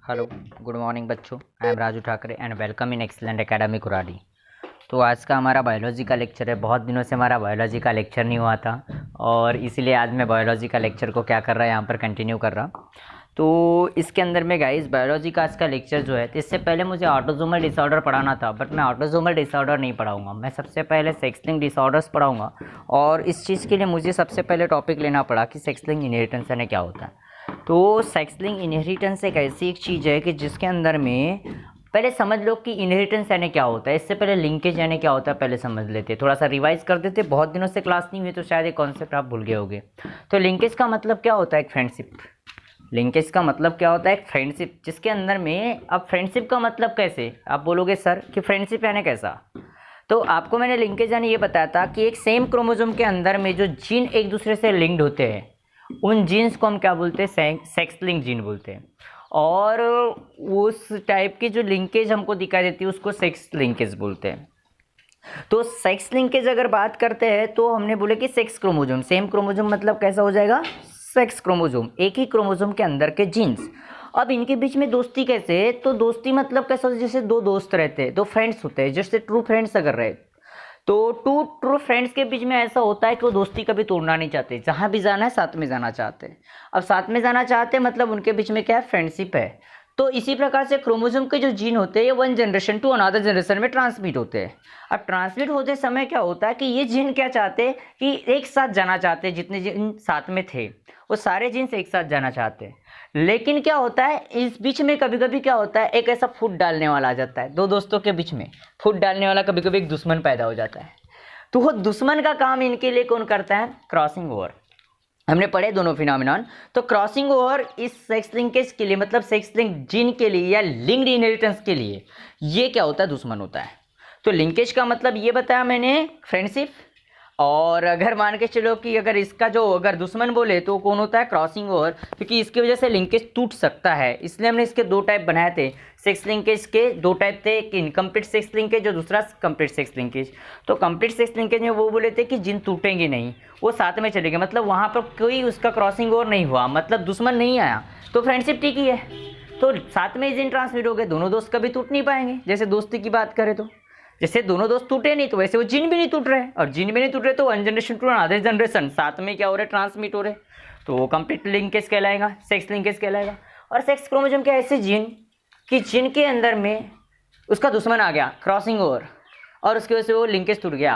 Hello, good morning बच्चों। I am Raju Thackeray and welcome in excellent academy Kuradi. तो आज का हमारा बायोलॉजी का लेक्चर है। बहुत दिनों से हमारा बायोलॉजी का लेक्चर नहीं हुआ था और इसीलिए आज मैं बायोलॉजी का लेक्चर को क्या कर रहा है यहाँ पर कंटिन्यू कर रहा। तो इसके अंदर में गाइस बायोलॉजी का आज का लेक्चर जो है, तो इससे पहले मुझे ऑटोसोमल डिसऑर्डर पढ़ाना था, बट मैं ऑटोसोमल डिसऑर्डर नहीं पढ़ाऊँगा। मैं सबसे पहले सेक्स लिंक्ड डिसऑर्डर्स पढ़ाऊँगा और इस चीज़ के लिए मुझे सबसे पहले टॉपिक लेना पड़ा कि सेक्स लिंक्ड इनहेरिटेंस यानी क्या होता है। तो सेक्स लिंक्ड इनहेरिटेंस एक ऐसी एक चीज़ है कि जिसके अंदर में पहले समझ लो कि इनहेरिटेंस यानी क्या होता है। इससे पहले लिंकेज यानी क्या होता है पहले समझ लेते, थोड़ा सा रिवाइज कर देते। बहुत दिनों से क्लास नहीं हुई तो शायद ये कॉन्सेप्ट आप भूल गए होंगे। तो लिंकेज का मतलब क्या होता है? एक फ्रेंडशिप। लिंकेज का मतलब क्या होता है? एक फ्रेंडशिप, जिसके अंदर में अब फ्रेंडशिप का मतलब कैसे आप बोलोगे सर कि फ्रेंडशिप यानी कैसा? तो आपको मैंने लिंकेज यानी ये बताया था कि एक सेम क्रोमोसोम के अंदर में जो जीन एक दूसरे से लिंक्ड होते हैं उन जीन्स को हम क्या बोलते हैं? सेक्स लिंक जीन बोलते हैं। और उस टाइप की जो लिंकेज हमको दिखाई देती है उसको सेक्स लिंकेज बोलते हैं। तो सेक्स लिंकेज अगर बात करते हैं तो हमने बोले कि सेक्स क्रोमोसोम, सेम क्रोमोसोम मतलब कैसा हो जाएगा? सेक्स क्रोमोसोम, एक ही क्रोमोसोम के अंदर के जीन्स। अब इनके बीच में दोस्ती कैसे? तो दोस्ती मतलब कैसा होता है? जैसे दो दोस्त रहते हैं, दो फ्रेंड्स होते हैं, जैसे ट्रू फ्रेंड्स अगर रहे तो टू ट्रू फ्रेंड्स के बीच में ऐसा होता है कि वो दोस्ती कभी तोड़ना नहीं चाहते, जहाँ भी जाना है साथ में जाना चाहते हैं। अब साथ में जाना चाहते हैं मतलब उनके बीच में क्या है? फ्रेंडशिप है। तो इसी प्रकार से क्रोमोसोम के जो जीन होते हैं ये one generation to another generation में ट्रांसमिट होते हैं। अब ट्रांसमिट होते समय क्या होता है कि ये जीन क्या चाहते हैं कि एक साथ जाना चाहते हैं, जितने जीन साथ में थे वो सारे जीन्स एक साथ जाना चाहते हैं। लेकिन क्या होता है इस बीच में कभी कभी क्या होता है, एक ऐसा फूट डालने वाला आ जाता है। दो दोस्तों के बीच में फूट डालने वाला कभी कभी एक दुश्मन पैदा हो जाता है। तो वो दुश्मन का काम इनके लिए कौन करता है? Crossing over. हमने पढ़े दोनों फिनोमिनॉन। तो क्रॉसिंग ओवर इस सेक्स लिंकेज के लिए मतलब सेक्स लिंक जीन के लिए या लिंक्ड इनहेरिटेंस के लिए ये क्या होता है? दुश्मन होता है। तो लिंकेज का मतलब ये बताया मैंने, फ्रेंडशिप। और अगर मान के चलो कि अगर इसका जो अगर दुश्मन बोले तो कौन होता है? क्रॉसिंग ओवर, क्योंकि इसकी वजह से लिंकेज टूट सकता है। इसलिए हमने इसके दो टाइप बनाए थे। सेक्स लिंकेज के दो टाइप थे, एक इनकम्प्लीट सेक्स लिंकेज और दूसरा कंप्लीट सेक्स लिंकेज। तो कंप्लीट सेक्स लिंकेज में वो बोले थे कि जिन टूटेंगे नहीं, वो साथ में चलेंगे, मतलब वहाँ पर कोई उसका क्रॉसिंग ओवर नहीं हुआ, मतलब दुश्मन नहीं आया, तो फ्रेंडशिप ठीक ही है। तो साथ में ही जिन ट्रांसमिट हो गए, दोनों दोस्त कभी टूट नहीं पाएंगे। जैसे दोस्ती की बात करें तो जैसे दोनों दोस्त टूटे नहीं तो वैसे वो जीन भी नहीं टूट रहे, और जीन भी नहीं टूट रहे तो one generation to another generation साथ में क्या हो रहे? ट्रांसमिट हो रहे। तो वो कंप्लीट लिंकेज कहलाएगा, सेक्स लिंकेज कहलाएगा। और सेक्स क्रोमोसोम के ऐसे जीन कि जिनके अंदर में उसका दुश्मन आ गया, क्रॉसिंग ओवर, और उसकी वजह से वो लिंकेज टूट गया।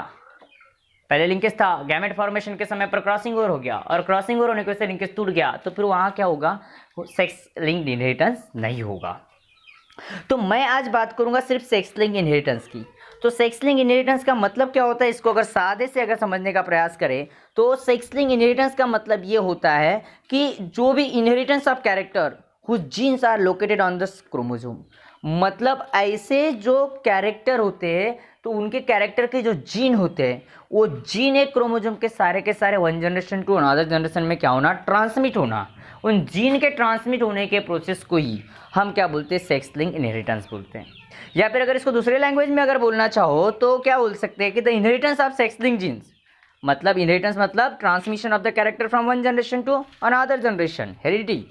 पहले लिंकेज था, गैमेट फॉर्मेशन के समय पर क्रॉसिंग ओवर हो गया, और क्रॉसिंग ओवर होने की वजह से लिंकेज टूट गया, तो फिर वहाँ क्या होगा? सेक्स लिंक्ड इनहेरिटेंस नहीं होगा। तो मैं आज बात करूंगा सिर्फ सेक्स लिंक्ड इनहेरिटेंस की। तो सेक्स लिंक्ड इनहेरिटेंस का मतलब क्या होता है? इसको अगर सादे से अगर समझने का प्रयास करें तो सेक्स लिंक्ड इनहेरिटेंस का मतलब ये होता है कि जो भी inheritance of character whose genes are located on the chromosome, मतलब ऐसे जो कैरेक्टर होते हैं तो उनके कैरेक्टर के जो जीन होते हैं वो जीन एक क्रोमोसोम के सारे one generation to another generation में क्या होना? ट्रांसमिट होना। उन जीन के ट्रांसमिट होने के प्रोसेस को ही हम क्या बोलते हैं? सेक्स लिंक्ड इनहेरिटेंस बोलते हैं। या फिर अगर इसको दूसरे लैंग्वेज में अगर बोलना चाहो तो क्या बोल सकते हैं कि the inheritance of sex linked genes, मतलब इनहेरिटेंस मतलब transmission of the character from one generation to another generation, heredity.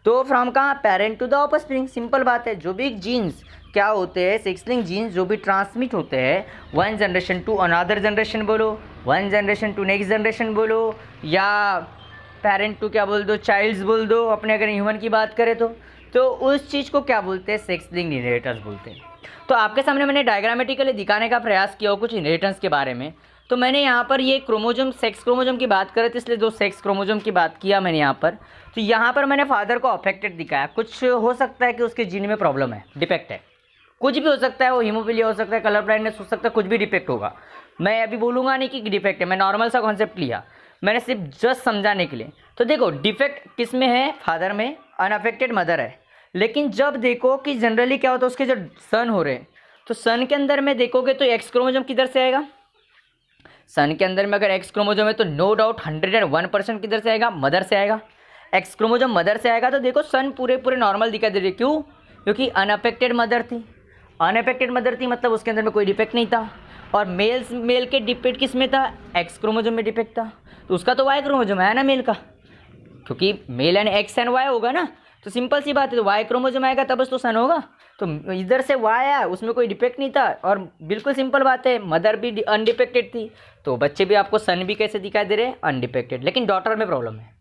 तो फ्रॉम कहाँ? Parent to the offspring. Simple बात है, जो भी जीन्स क्या होते हैं, सेक्स लिंक्ड जीन्स जो भी ट्रांसमिट होते हैं one generation to another generation बोलो, one generation to next generation बोलो, या पेरेंट टू क्या बोल दो? चाइल्ड्स बोल दो, अपने अगर ह्यूमन की बात करें तो उस चीज़ को क्या बोलते हैं? सेक्स लिंक्ड इनहेरिटेंस बोलते हैं। तो आपके सामने मैंने डायग्रामेटिकली दिखाने का प्रयास किया हो कुछ इनहेरिटेंस के बारे में। तो मैंने यहाँ पर ये क्रोमोसोम, सेक्स क्रोमोसोम की बात करें तो इसलिए दो सेक्स क्रोमोसोम की बात किया मैंने यहाँ पर। तो यहाँ पर मैंने फादर को अफेक्टेड दिखाया। कुछ हो सकता है कि उसके जीन में प्रॉब्लम है, डिफेक्ट है, कुछ भी हो सकता है, वो हीमोफीलिया हो सकता है, कलर ब्लाइंडनेस हो सकता है, कुछ भी डिफेक्ट होगा। मैं अभी बोलूँगा नहीं कि डिफेक्ट है, मैं नॉर्मल सा कॉन्सेप्ट लिया मैंने सिर्फ जस्ट समझाने के लिए। तो देखो डिफेक्ट किस में है? फादर में, अनअफेक्टेड मदर है। लेकिन जब देखो कि जनरली क्या होता है उसके जो सन हो रहे हैं, तो सन के अंदर में देखोगे तो एक्स क्रोमोसोम किधर से आएगा? सन के अंदर में अगर एक्स क्रोमोसोम है तो नो डाउट 101% किधर से आएगा? मदर से आएगा। एक्स क्रोमोसोम मदर से आएगा तो देखो सन पूरे पूरे नॉर्मल दिखाई दे रही है। क्यों? क्योंकि अनअफेक्टेड मदर थी। अनअफेक्टेड मदर थी मतलब उसके अंदर में कोई डिफेक्ट नहीं था। और मेल के डिफेक्ट किस में था? एक्स क्रोमोसोम में डिफेक्ट था। तो उसका तो वाई क्रोमोसोम है ना मेल का, क्योंकि male and X and Y होगा ना। तो सिंपल सी बात है, तो वाई क्रोमोसोम आएगा तब तो सन होगा। तो इधर से वाई आया, उसमें कोई डिफेक्ट नहीं था, और बिल्कुल सिंपल बात है, मदर भी अनडिफेक्टेड थी, तो बच्चे भी आपको सन भी कैसे दिखाई दे रहे हैं, अनडिफेक्टेड। लेकिन डॉटर में प्रॉब्लम है,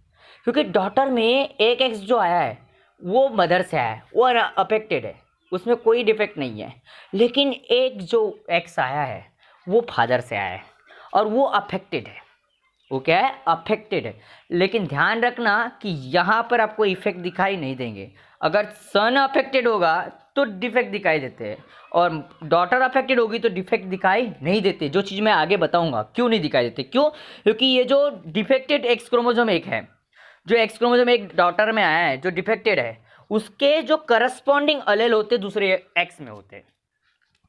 क्योंकि डॉटर में एक एक्स जो आया है वो मदर से आया है, वो अफेक्टेड है, उसमें कोई डिफेक्ट नहीं है। लेकिन एक जो एक्स आया है वो फादर से आया है और वो अफेक्टेड है। वो क्या है, अफेक्टेड है। लेकिन ध्यान रखना कि यहाँ पर आपको इफेक्ट दिखाई नहीं देंगे। अगर सन अफेक्टेड होगा तो डिफेक्ट दिखाई देते हैं, और डॉटर अफेक्टेड होगी तो डिफेक्ट दिखाई नहीं देते। जो चीज़ मैं आगे बताऊंगा क्यों नहीं दिखाई देते, क्यों, क्योंकि ये जो डिफेक्टेड एक्स क्रोमोसोम एक है, जो एक्स क्रोमोसोम एक डॉटर में आया है जो डिफेक्टेड है, उसके जो करस्पॉन्डिंग अलेल होते दूसरे एक्स में होते हैं।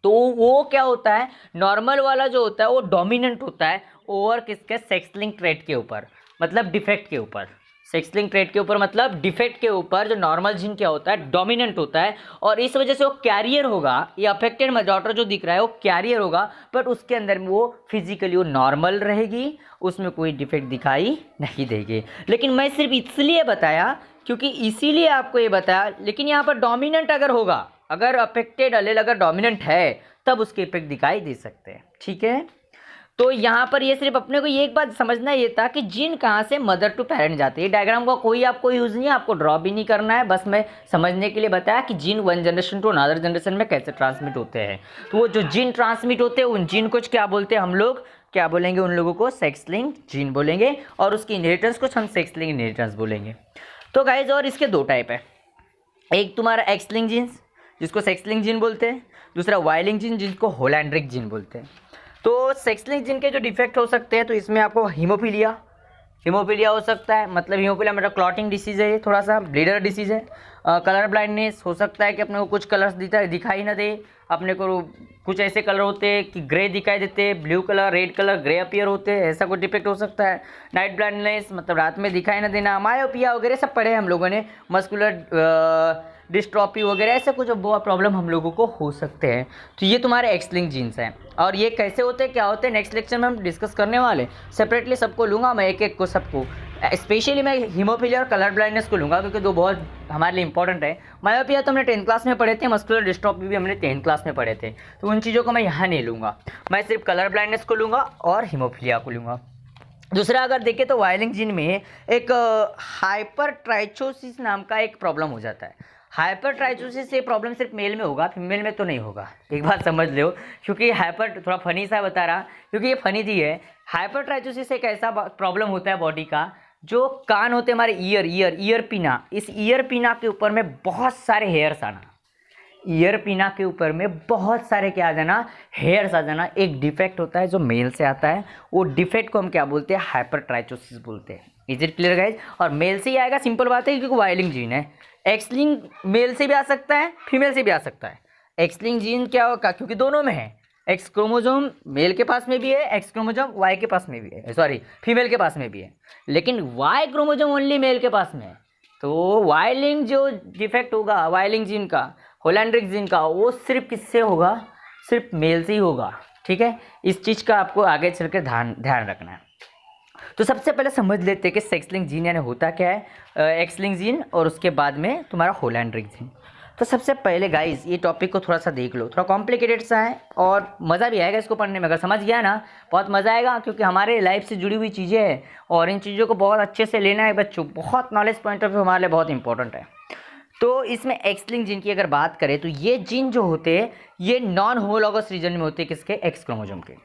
तो वो क्या होता है, नॉर्मल वाला जो होता है वो डोमिनेंट होता है ओवर किसके, सेक्स लिंक ट्रेट के ऊपर, मतलब डिफेक्ट के ऊपर। सेक्स लिंक ट्रेट के ऊपर मतलब डिफेक्ट के ऊपर जो नॉर्मल जीन क्या होता है, डोमिनेंट होता है, और इस वजह से वो कैरियर होगा। ये अफेक्टेड डॉटर जो दिख रहा है वो कैरियर होगा, बट उसके अंदर में वो फिजिकली वो नॉर्मल रहेगी, उसमें कोई डिफेक्ट दिखाई नहीं देगी। लेकिन मैं सिर्फ इसलिए बताया क्योंकि इसीलिए आपको ये बताया। लेकिन यहाँ पर डोमिनेंट अगर होगा, अगर अफेक्टेड अलेल अगर डोमिनेंट है तब उसके इफेक्ट दिखाई दे सकते हैं, ठीक है। तो यहाँ पर ये सिर्फ अपने को ये एक बात समझना ये था कि जीन कहाँ से मदर टू पेरेंट जाते हैं। डायग्राम का कोई आपको यूज़ नहीं है, आपको ड्रॉ भी नहीं करना है, बस मैं समझने के लिए बताया कि gene one generation to another generation में कैसे ट्रांसमिट होते हैं। तो वो जो जीन ट्रांसमिट होते हैं उन जीन को क्या बोलते हैं हम लोग, क्या बोलेंगे उन लोगों को, सेक्स लिंक जीन बोलेंगे, और उसकी इनहेरिटेंस को हम सेक्स लिंक इनहेरिटेंस बोलेंगे। तो गाइज, और इसके दो टाइप है, एक तुम्हारा एक्स लिंक जीन्स जिसको सेक्स लिंक जीन बोलते हैं, दूसरा वाई लिंक जीन जिसको होलैंड्रिक जीन बोलते हैं। तो सेक्स लिंक जीन के जो डिफेक्ट हो सकते हैं, तो इसमें आपको हीमोफीलिया हो सकता है, मतलब हीमोफीलिया मतलब क्लॉटिंग डिसीज़ है, ये थोड़ा सा ब्लीडर डिसीज़ है। कलर ब्लाइंडनेस हो सकता है कि अपने को कुछ कलर्स दिखाई ना दे, अपने को कुछ ऐसे कलर होते हैं कि ग्रे दिखाई देते, blue colour, red colour, grey appear होते हैं, ऐसा कुछ डिफेक्ट हो सकता है। नाइट ब्लाइंडनेस मतलब रात में दिखाई ना देना, मायोपिया वगैरह सब पढ़े हम लोगों ने, मस्कुलर डिस्ट्रॉफी वगैरह ऐसे कुछ बहुत प्रॉब्लम हम लोगों को हो सकते हैं। तो ये तुम्हारे एक्स लिंक जीन्स हैं, और ये कैसे होते हैं, क्या होते हैं, नेक्स्ट लेक्चर में हम डिस्कस करने वाले। सेपरेटली सबको लूँगा मैं, एक एक को सबको, स्पेशली मैं हीमोफीलिया और कलर ब्लाइंडनेस को लूँगा, क्योंकि दो बहुत हमारे लिए इंपॉर्टेंट है। मायोपिया तो हमने 10th क्लास में पढ़े थे, मस्कुलर डिस्ट्रॉफी भी हमने 10th क्लास में पढ़े थे, तो उन चीज़ों को मैं यहाँ नहीं लूँगा। मैं सिर्फ कलर ब्लाइंडनेस को लूँगा और हीमोफीलिया को लूँगा। दूसरा अगर देखें तो वाई लिंक जीन में एक हाइपर ट्राइचोसिस नाम का एक प्रॉब्लम हो जाता है। हाइपर ट्राइचोसिस ये प्रॉब्लम सिर्फ मेल में होगा, फीमेल में तो नहीं होगा, एक बात समझ लो, क्योंकि हाइपर थोड़ा फनी सा बता रहा, क्योंकि ये फनी थी है। हाइपर ट्राइचोसिस एक ऐसा प्रॉब्लम होता है बॉडी का, जो कान होते हैं हमारे ईयर पिना, इस ईयर पिना के ऊपर में बहुत सारे हेयर्स आना, ईयर पिना के ऊपर में बहुत सारे क्या आ जाना, हेयर्स आ जाना, एक डिफेक्ट होता है जो मेल से आता है। वो डिफेक्ट को हम क्या बोलते हैं, हाइपर ट्राइचोसिस बोलते हैं। Is it clear guys? और मेल से ही आएगा, सिंपल बात है, क्योंकि वाई लिंक जीन है। एक्स लिंक मेल से भी आ सकता है, फीमेल से भी आ सकता है। एक्स लिंक जीन क्या होगा, क्योंकि दोनों में है, एक्स क्रोमोजोम मेल के पास में भी है, एक्स क्रोमोजोम वाई के पास में भी है, सॉरी फीमेल के पास में भी है, लेकिन वाई क्रोमोजोम ओनली मेल के पास में है। तो वाई लिंक जो डिफेक्ट होगा वाई लिंक जीन का, होलैंड्रिक जीन का, वो सिर्फ किससे होगा, सिर्फ मेल से ही होगा, ठीक है। इस चीज़ का आपको आगे चल कर ध्यान रखना है। तो सबसे पहले समझ लेते हैं कि सेक्स लिंक जीन यानी होता क्या है, एक्स लिंक जीन, और उसके बाद में तुम्हारा होलैंड्रिक जीन। तो सबसे पहले गाइस ये टॉपिक को थोड़ा सा देख लो, थोड़ा कॉम्प्लिकेटेड सा है और मज़ा भी आएगा इसको पढ़ने में। अगर समझ गया ना बहुत मज़ा आएगा, क्योंकि हमारे लाइफ से जुड़ी हुई चीज़ें हैं और इन चीज़ों को बहुत अच्छे से लेना है बच्चों, बहुत नॉलेज पॉइंट ऑफ व्यू हमारे लिए बहुत इंपॉर्टेंट है। तो इसमें एक्स लिंक जीन की अगर बात करें तो ये जीन जो होते हैं ये नॉन होमोलॉगस रीजन में होते हैं, किसके, एक्स क्रोमोजोम के।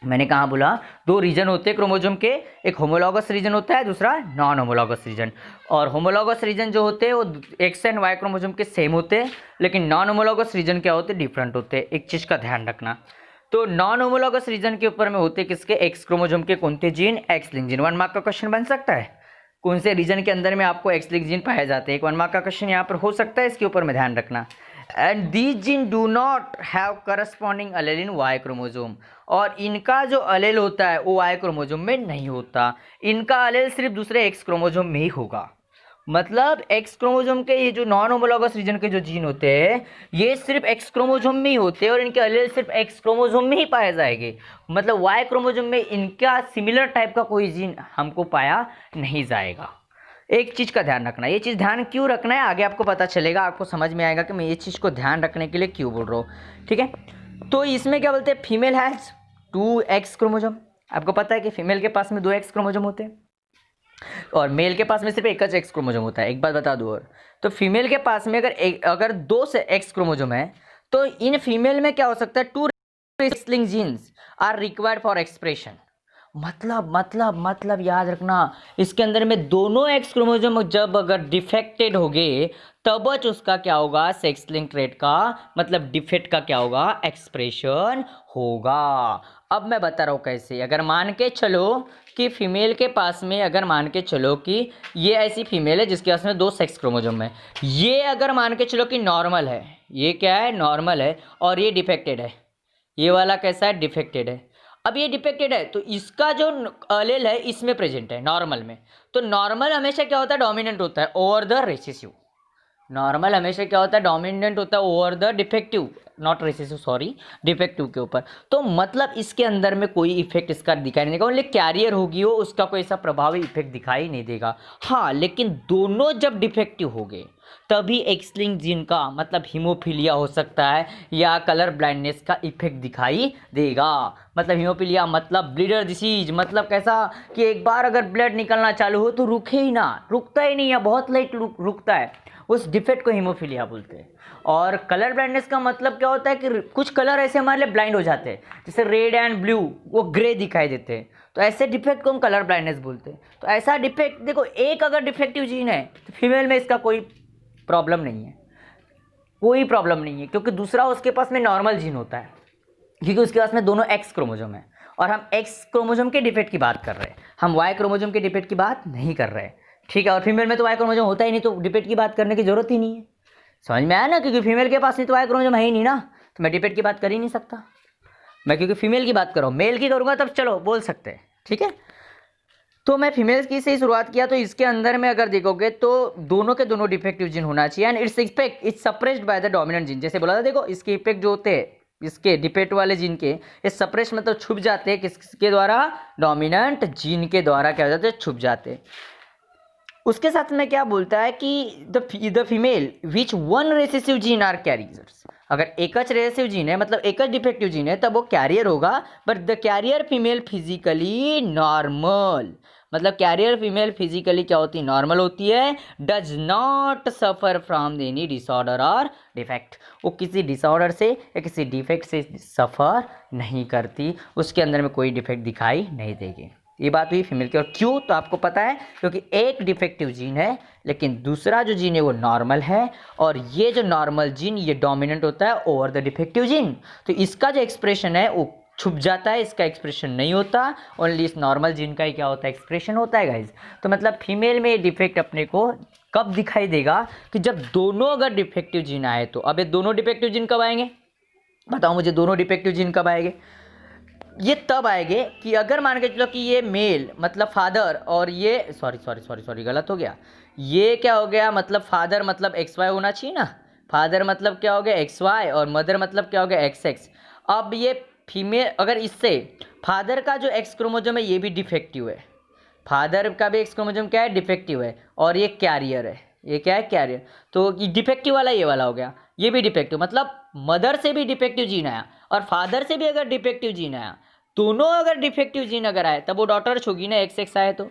मैंने कहाँ बोला, दो रीजन होते हैं क्रोमोजोम के, एक होमोलॉगस रीजन होता है, दूसरा नॉन होमोलॉगस रीजन। और होमोलॉगस रीजन जो होते हैं वो एक्स एंड वाई क्रोमोजोम के सेम होते हैं, लेकिन नॉन होमोलॉगस रीजन क्या होते हैं, डिफरेंट होते हैं। एक चीज़ का ध्यान रखना, तो नॉन होमोलॉगस रीजन के ऊपर में होते हैं किसके, एक्स क्रोमोजोम के कौन से gene, x link gene. 1 mark का क्वेश्चन बन सकता है, कौन से रीजन के अंदर में आपको एक्स लिंक जीन पाया जाते हैं, एक 1 मार्क का क्वेश्चन यहाँ पर हो सकता है, इसके ऊपर में ध्यान रखना। And these gene do not have corresponding allele in Y chromosome, और इनका जो अलेल होता है वो वाई क्रोमोजोम में नहीं होता, इनका अलेल सिर्फ दूसरे एक्स क्रोमोजोम में ही होगा। मतलब एक्स क्रोमोजोम के ये जो नॉन होमोलॉगस रीजन के जो जीन होते हैं ये सिर्फ एक्स क्रोमोजोम में ही होते हैं, और इनके अलेल सिर्फ एक्स क्रोमोजोम में ही पाए जाएंगे। मतलब वाई क्रोमोजोम में इनका सिमिलर टाइप का कोई जीन हमको पाया नहीं जाएगा। एक चीज़ का ध्यान रखना, ये चीज़ ध्यान क्यों रखना है आगे आपको पता चलेगा, आपको समझ में आएगा कि मैं ये चीज़ को ध्यान रखने के लिए क्यों बोल रहा हूँ, ठीक है। तो इसमें क्या बोलते हैं, फीमेल हैज़ 2X क्रोमोजोम। आपको पता है कि फीमेल के पास में 2X क्रोमोजोम होते हैं और मेल के पास में सिर्फ एक X क्रोमोजोम होता है। एक बात बता दूँ, और तो फीमेल के पास में अगर 2 से X क्रोमोजोम है तो इन फीमेल में क्या हो सकता है, 2 wrestling genes are required for expression. मतलब याद रखना, इसके अंदर में दोनों एक्स क्रोमोसोम जब अगर डिफेक्टेड हो गए तब उसका क्या होगा, सेक्स लिंक ट्रेट का मतलब डिफेक्ट का क्या होगा, एक्सप्रेशन होगा। अब मैं बता रहा हूँ कैसे। अगर मान के चलो कि फीमेल के पास में, अगर मान के चलो कि ये ऐसी फीमेल है जिसके पास में 2 सेक्स क्रोमोसोम है, ये अगर मान के चलो कि नॉर्मल है, ये क्या है, नॉर्मल है, और ये डिफेक्टेड है, ये वाला कैसा है, डिफेक्टेड है। अब ये डिफेक्टेड है तो इसका जो अलेल है इसमें प्रेजेंट है नॉर्मल में, तो नॉर्मल हमेशा क्या होता है, डोमिनेंट होता है ओवर द रिसेसिव। नॉर्मल हमेशा क्या होता है, डोमिनेंट होता है over the defective, not recessive sorry, defective के ऊपर। तो मतलब इसके अंदर में कोई इफेक्ट इसका दिखाई नहीं देगा, ओनली कैरियर होगी वो, उसका कोई ऐसा प्रभावी इफेक्ट दिखाई नहीं देगा। हाँ, लेकिन दोनों जब डिफेक्टिव हो गए तभी एक्स लिंक्ड जीन का मतलब हीमोफीलिया हो सकता है या कलर ब्लाइंडनेस का इफेक्ट दिखाई देगा। मतलब हीमोफीलिया मतलब ब्लीडर डिसीज, मतलब कैसा कि एक बार अगर ब्लड निकलना चालू हो तो रुके ही ना, रुकता ही नहीं है, बहुत लेट रुकता है, उस डिफेक्ट को हीमोफीलिया बोलते हैं। और कलर ब्लाइंडनेस का मतलब क्या होता है कि कुछ कलर ऐसे हमारे लिए ब्लाइंड हो जाते हैं, जैसे रेड एंड ब्लू वो ग्रे दिखाई देते हैं, तो ऐसे डिफेक्ट को हम कलर ब्लाइंडनेस बोलते हैं। तो ऐसा डिफेक्ट देखो, एक अगर डिफेक्टिव जीन है तो फीमेल में इसका कोई प्रॉब्लम नहीं है, कोई प्रॉब्लम नहीं है, क्योंकि दूसरा उसके पास में नॉर्मल जीन होता है, क्योंकि उसके पास में दोनों एक्स क्रोमोजोम है और हम एक्स क्रोमोजोम के डिफेक्ट की बात कर रहे हैं, हम वाई क्रोमोजोम के डिफेक्ट की बात नहीं कर रहे हैं, ठीक है। और फीमेल में तो वाई क्रोमोजोम होता ही नहीं, तो डिफेक्ट की बात करने की जरूरत ही नहीं है। समझ में आया ना, क्योंकि फीमेल के पास में तो वाई क्रोमोजोम है ही नहीं ना, तो मैं डिफेक्ट की बात कर ही नहीं सकता। मैं क्योंकि फीमेल की बात कर रहा हूँ, मेल की करूँगा तब चलो बोल सकते हैं, ठीक है। तो मैं फीमेल्स की से ही शुरुआत किया, तो इसके अंदर में अगर देखोगे तो दोनों के दोनों डिफेक्टिव जीन होना चाहिए and its effect it's suppressed by the dominant gene. जैसे बोला था, देखो इसके इफेक्ट जो होते हैं इसके डिफेक्ट वाले जीन के, ये सप्रेस मतलब छुप जाते हैं, किसके द्वारा, डोमिनेंट जीन के द्वारा क्या हो जाते हैं, छुप जाते हैं। उसके साथ में क्या बोलता है कि the female which one recessive gene are carriers, अगर एक रेसेसिव जीन है मतलब एक डिफेक्टिव जीन है तब वो कैरियर होगा, but the carrier female physically normal, मतलब कैरियर फीमेल फिजिकली क्या होती है, नॉर्मल होती है, does not suffer from any disorder और डिफेक्ट, वो किसी डिसऑर्डर से या किसी डिफेक्ट से सफ़र नहीं करती, उसके अंदर में कोई डिफेक्ट दिखाई नहीं देगी। ये बात हुई फीमेल की। और क्यों, तो आपको पता है क्योंकि एक डिफेक्टिव जीन है लेकिन दूसरा जो जीन है वो नॉर्मल है, और ये जो नॉर्मल जीन ये डोमिनेंट होता है ओवर द डिफेक्टिव जीन, तो इसका जो एक्सप्रेशन है वो छुप जाता है, इसका एक्सप्रेशन नहीं होता, ओनली इस नॉर्मल जीन का ही क्या होता है, एक्सप्रेशन होता है गाइज। तो मतलब फीमेल में ये डिफेक्ट अपने को कब दिखाई देगा, कि जब दोनों अगर डिफेक्टिव जीन आए तो। अब ये दोनों डिफेक्टिव जीन कब आएंगे, बताओ मुझे, दोनों डिफेक्टिव जीन कब आएंगे, ये तब आएंगे कि अगर मान के चलो कि ये मेल मतलब फादर, और ये सॉरी गलत हो गया, ये क्या हो गया, मतलब फादर मतलब एक्स वाई होना चाहिए ना, फादर मतलब क्या हो गया, एक्स वाई, और मदर मतलब क्या हो गया, एक्स एक्स। अब ये फीमेल अगर इससे फादर का जो एक्स क्रोमोजोम है ये भी डिफेक्टिव है, फादर का भी एक्स क्रोमोजोम क्या है, डिफेक्टिव है, और ये कैरियर है, ये क्या है, कैरियर, तो डिफेक्टिव वाला ये वाला हो गया, ये भी डिफेक्टिव, मतलब मदर से भी डिफेक्टिव जीन आया और फादर से भी अगर डिफेक्टिव जीन आया, दोनों अगर डिफेक्टिव जीन अगर आए तब वो डॉटर होगी ना, एक्स एक्स आए तो,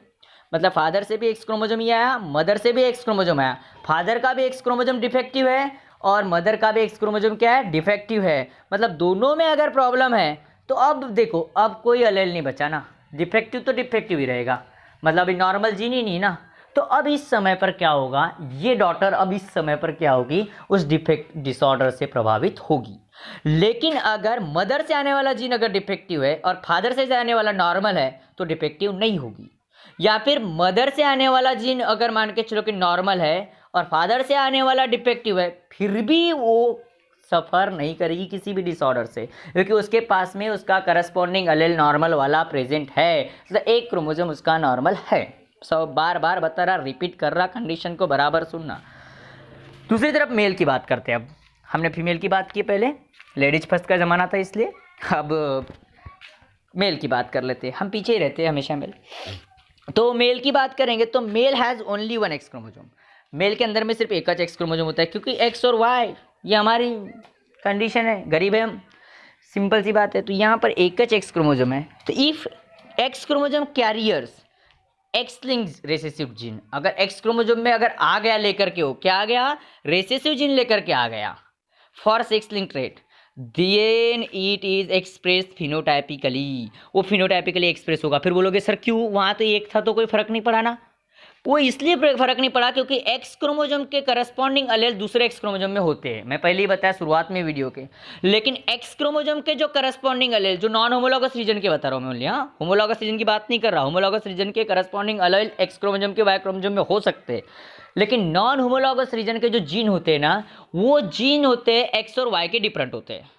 मतलब फादर से भी एक्स क्रोमोजोम ही आया, मदर से भी एक्स क्रोमोजोम आया, फादर का भी एक्स क्रोमोजोम डिफेक्टिव है और मदर का भी एक्स क्रोमोजोम क्या है, डिफेक्टिव है, मतलब दोनों में अगर प्रॉब्लम है तो अब देखो अब कोई अलेल नहीं बचा ना, डिफेक्टिव तो डिफेक्टिव ही रहेगा, मतलब अभी नॉर्मल जीन ही नहीं ना। तो अब इस समय पर क्या होगा, ये डॉटर अब इस समय पर क्या होगी, उस डिफेक्ट डिसऑर्डर से प्रभावित होगी। लेकिन अगर मदर से आने वाला जीन अगर डिफेक्टिव है और फादर से आने वाला नॉर्मल है तो डिफेक्टिव नहीं होगी, या फिर मदर से आने वाला जीन अगर मान के चलो कि नॉर्मल है और फादर से आने वाला डिफेक्टिव है, फिर भी वो सफ़र नहीं करेगी किसी भी डिसऑर्डर से, क्योंकि उसके पास में उसका करस्पॉन्डिंग अलेल नॉर्मल वाला प्रेजेंट है, मतलब एक क्रोमोसोम उसका नॉर्मल है। सब बार बार बता रहा, रिपीट कर रहा, कंडीशन को बराबर सुनना। दूसरी तरफ मेल की बात करते हैं। अब हमने फीमेल की बात की, पहले लेडीज फर्स्ट का ज़माना था इसलिए, अब मेल की बात कर लेते हैं, हम पीछे ही रहते हैं हमेशा मेल। तो मेल की बात करेंगे तो male has only one X chromosome. Male के अंदर में सिर्फ एक एक्स क्रोमोजोम होता है, क्योंकि एक्स और वाई ये हमारी कंडीशन है, गरीब है हम, सिंपल सी बात है। तो यहाँ पर एक एक्स क्रोमोजोम है। तो if x chromosome carriers x linked recessive gene, अगर एक्स क्रोमोजोम में अगर आ गया, लेकर के हो क्या आ गया, रेसेसिव जीन लेकर के आ गया for sex link trait, then it is express phenotypically, वो फिनोटाइपिकली एक्सप्रेस होगा। फिर बोलोगे सर क्यों, वहाँ तो एक था तो कोई फर्क नहीं पड़ा ना। वो इसलिए फर्क नहीं पड़ा क्योंकि एक्स क्रोमोजोम के करस्पॉन्डिंग अलेल दूसरे एक्स क्रोमोजोम में होते हैं, मैं पहले ही बताया शुरुआत में वीडियो के। लेकिन एक्स क्रोमोजोम के जो करस्पॉन्डिंग अलेल, जो नॉन होमोलॉगस रीजन के बता रहा हूँ मैं, हाँ होमोलॉगस रीजन की बात नहीं कर रहा, होमोलॉगस रीजन के करस्पॉन्डिंग अलेल एक्स क्रोमोजोम के वाई क्रोमोजोम में हो सकते हैं, लेकिन नॉन होमोलॉगस रीजन के जो जीन होते हैं ना, वो जीन होते हैं एक्स और वाई के डिफरेंट होते हैं।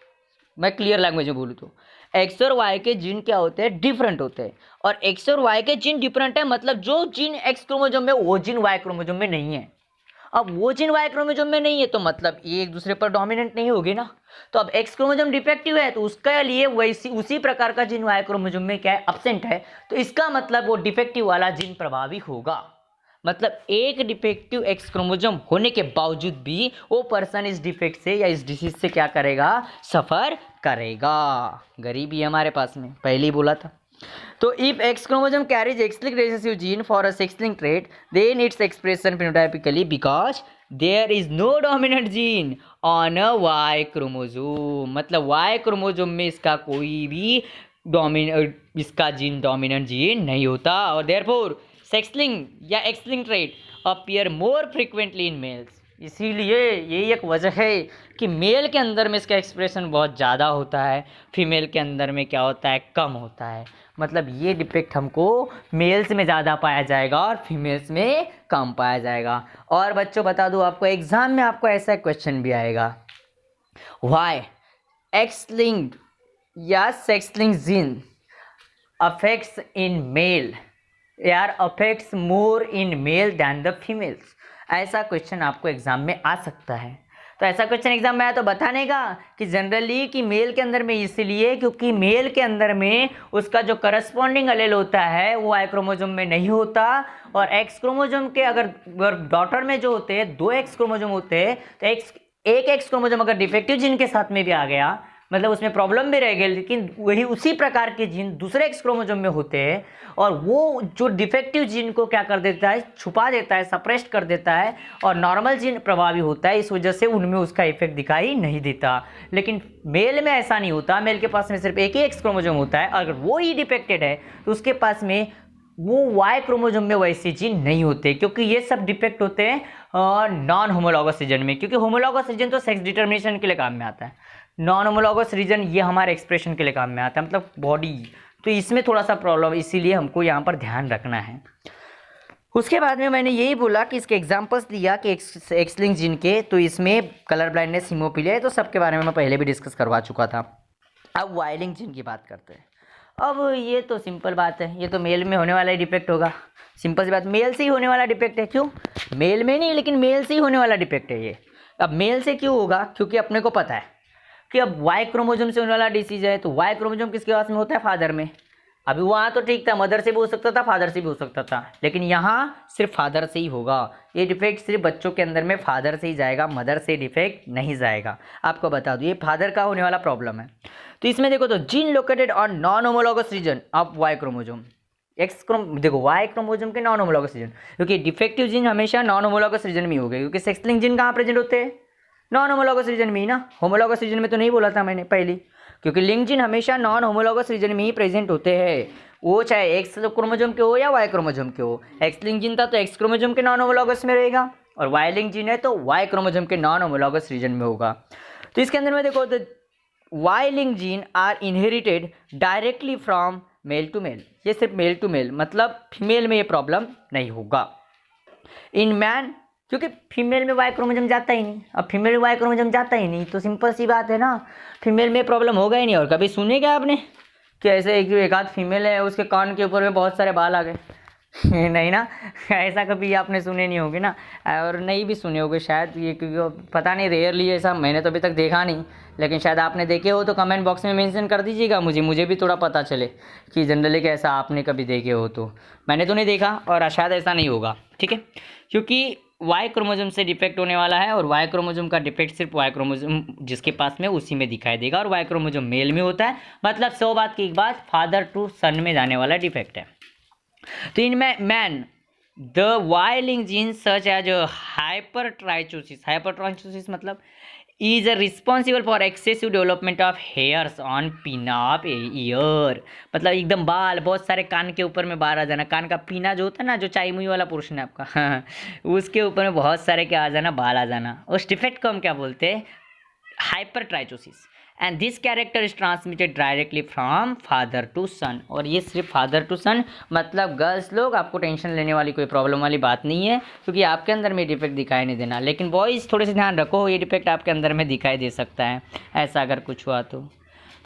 मैं क्लियर लैंग्वेज में बोलूँ तो एक्स और वाई के जीन क्या होते हैं, डिफरेंट होते हैं। और एक्स और वाई के जीन डिफरेंट है, मतलब जो जीन एक्स क्रोमोजोम में वो जीन वाई क्रोमोजोम में नहीं है। अब वो जीन वाई क्रोमोजोम में नहीं है तो मतलब ये एक दूसरे पर डोमिनेंट नहीं होगी ना। तो अब एक्स क्रोमोजोम डिफेक्टिव है तो उसके लिए वैसी उसी प्रकार का जीन वाई क्रोमोजोम में क्या है, एब्सेंट है, तो इसका मतलब वो डिफेक्टिव वाला जीन प्रभावी होगा। मतलब एक डिफेक्टिव एक्स क्रोमोजोम होने के बावजूद भी वो पर्सन इस डिफेक्ट से या इस डिसीज से क्या करेगा, सफ़र करेगा। गरीबी है हमारे पास में, पहले ही बोला था। तो if X chromosome carries X linked recessive gene for a sex linked trait, then it's expression phenotypically because there is no dominant gene on a Y chromosome. मतलब वाई क्रोमोजोम में इसका कोई भी इसका जीन डोमिनेंट जीन नहीं होता, और therefore sex linked या x linked trait appear more frequently in males. इसीलिए यही एक वजह है कि मेल के अंदर में इसका एक्सप्रेशन बहुत ज़्यादा होता है, फीमेल के अंदर में क्या होता है, कम होता है। मतलब ये डिफेक्ट हमको मेल्स में ज़्यादा पाया जाएगा और फीमेल्स में कम पाया जाएगा। और बच्चों बता दूँ आपको, एग्जाम में आपको ऐसा क्वेश्चन भी आएगा, व्हाई एक्स लिंक्ड या sex linked gene affects in male यार affects more in male than the females. ऐसा क्वेश्चन आपको एग्जाम में आ सकता है। तो ऐसा क्वेश्चन एग्जाम में आया तो बताने का कि जनरली कि मेल के अंदर में इसलिए क्योंकि मेल के अंदर में उसका जो करस्पॉन्डिंग अलेल होता है वो वाई क्रोमोजोम में नहीं होता, और एक्स क्रोमोजोम के अगर डॉटर में जो होते हैं 2 एक्स क्रोमोजोम होते हैं, तो एक एक्स क्रोमोजोम अगर डिफेक्टिव जीन के साथ में भी आ गया, मतलब उसमें प्रॉब्लम भी रह गई, लेकिन वही उसी प्रकार के जीन दूसरे एक्स क्रोमोजोम में होते हैं, और वो जो डिफेक्टिव जीन को क्या कर देता है, छुपा देता है, सप्रेस कर देता है, और नॉर्मल जीन प्रभावी होता है। इस वजह से उनमें उसका इफेक्ट दिखाई नहीं देता। लेकिन मेल में ऐसा नहीं होता, मेल के पास में सिर्फ एक ही एक्स क्रोमोजोम होता है, अगर वो ही डिफेक्टेड है तो उसके पास में वो वाई क्रोमोजोम में वैसे जीन नहीं होते, क्योंकि ये सब डिफेक्ट होते हैं नॉन होमोलॉगस रीजन में। क्योंकि होमोलॉगस रीजन तो सेक्स डिटर्मिनेशन के लिए काम में आता है, नॉन होमोलॉगस रीजन ये हमारे एक्सप्रेशन के लिए काम में आता है, मतलब बॉडी। तो इसमें थोड़ा सा प्रॉब्लम, इसीलिए हमको यहाँ पर ध्यान रखना है। उसके बाद में मैंने यही बोला कि इसके एग्जांपल्स दिया कि एक्स लिंक्ड जीन के, तो इसमें कलर ब्लाइंडनेस, हीमोफीलिया है, तो सबके बारे में मैं पहले भी डिस्कस करवा चुका था। अब वाई लिंक्ड जीन की बात करते हैं। अब ये तो सिंपल बात है, ये तो मेल में होने वाला ही डिफेक्ट होगा, सिंपल सी बात, मेल से ही होने वाला डिफेक्ट है। क्यों, मेल में नहीं लेकिन मेल से ही होने वाला डिफेक्ट है ये। अब मेल से क्यों होगा, क्योंकि अपने को पता है कि अब वाई क्रोमोजोम से होने वाला डिसीज है, तो वाई क्रोमोजोम किसके पास में होता है, फादर में। अभी वहाँ तो ठीक था, मदर से भी हो सकता था, फादर से भी हो सकता था, लेकिन यहाँ सिर्फ फादर से ही होगा। ये डिफेक्ट सिर्फ बच्चों के अंदर में फादर से ही जाएगा, मदर से डिफेक्ट नहीं जाएगा। आपको बता दूँ ये फादर का होने वाला प्रॉब्लम है। तो इसमें देखो, तो gene located on non homologous region of Y chromosome, देखो वाई क्रोमोजोम के नॉन होमोलॉगस रीजन, क्योंकि डिफेक्टिव जीन हमेशा नॉन होमोलॉगस रीजन में ही हो गए, क्योंकि सेक्स लिंक्ड जीन कहाँ प्रेजेंट होते हैं, नॉन होमोलॉगस रीजन में ही ना। होमोलॉगस रीजन में तो नहीं बोला था मैंने पहले, क्योंकि लिंक जीन हमेशा नॉन होमोलॉगस रीजन में ही प्रेजेंट होते हैं, वो चाहे एक्स क्रोमोजोम के हो या वाई क्रोमोजोम के हो। एक्स लिंक जीन था तो एक्स क्रोमोजोम के नॉन होमोलॉगस में रहेगा, और वाई लिंक जीन है तो वाई क्रोमोजोम के नॉन होमोलॉगस रीजन में होगा। तो इसके अंदर में देखो, the Y link gene are inherited directly from male to male. ये सिर्फ मेल टू मेल, मतलब फीमेल में ये प्रॉब्लम नहीं होगा। इन मैन, क्योंकि फीमेल में वाई क्रोमोजोम जाता ही नहीं, अब फीमेल में वाई क्रोमोजोम जाता ही नहीं तो सिंपल सी बात है ना, फीमेल में प्रॉब्लम होगा ही नहीं। और कभी सुने क्या आपने कि ऐसे एक आध फीमेल है उसके कान के ऊपर में बहुत सारे बाल आ गए नहीं ना, ऐसा कभी आपने सुने नहीं होगे ना, और नहीं भी सुने होगे शायद ये, क्योंकि पता नहीं, रेयरली ऐसा मैंने तो अभी तक देखा नहीं, लेकिन शायद आपने देखे हो तो कमेंट बॉक्स में मेंशन कर दीजिएगा, मुझे भी थोड़ा पता चले कि जनरली कैसा आपने कभी देखे हो। तो मैंने तो नहीं देखा और शायद ऐसा नहीं होगा, ठीक है, क्योंकि वाई क्रोमोसोम से डिफेक्ट होने वाला है, और वाई क्रोमोसोम का डिफेक्ट सिर्फ वाई क्रोमोसोम जिसके पास में उसी में दिखाई देगा, और वाई क्रोमोसोम मेल में होता है, मतलब 100 बात की एक बात, फादर टू सन में जाने वाला डिफेक्ट है। तो इनमें man the Y link gene such as hypertrichosis मतलब is responsible for excessive development of hairs on pin of ear, मतलब एकदम बाल, बहुत सारे कान के ऊपर में बाल आ जाना, कान का पीना जो होता है ना, जो चाई मुई वाला पोर्शन है आपका उसके ऊपर में बहुत सारे क्या आ जाना, बाल आ जाना, उस डिफेक्ट को हम क्या बोलते हैं, hypertrichosis. And this character is transmitted directly from father to son, और ये सिर्फ फादर टू सन, मतलब गर्ल्स लोग आपको टेंशन लेने वाली कोई प्रॉब्लम वाली बात नहीं है, क्योंकि आपके अंदर में डिफेक्ट दिखाई नहीं देना, लेकिन बॉयज़ थोड़े से ध्यान रखो, ये डिफेक्ट आपके अंदर में दिखाई दे सकता है, ऐसा अगर कुछ हुआ तो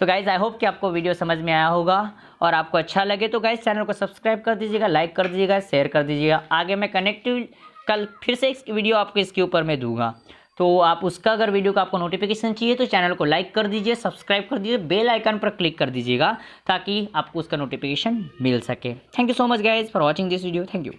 गाइज़ आई होप कि आपको वीडियो समझ में आया होगा, और आपको अच्छा लगे तो गाइज़ चैनल को सब्सक्राइब कर दीजिएगा, लाइक कर दीजिएगा, शेयर कर दीजिएगा। आगे मैं कनेक्टिव कल फिर से एक वीडियो आपको इसके ऊपर मैं दूंगा, तो आप उसका अगर वीडियो का आपको नोटिफिकेशन चाहिए तो चैनल को लाइक कर दीजिए, सब्सक्राइब कर दीजिए, बेल आइकन पर क्लिक कर दीजिएगा ताकि आपको उसका नोटिफिकेशन मिल सके। Thank you so much guys for watching this video, thank you.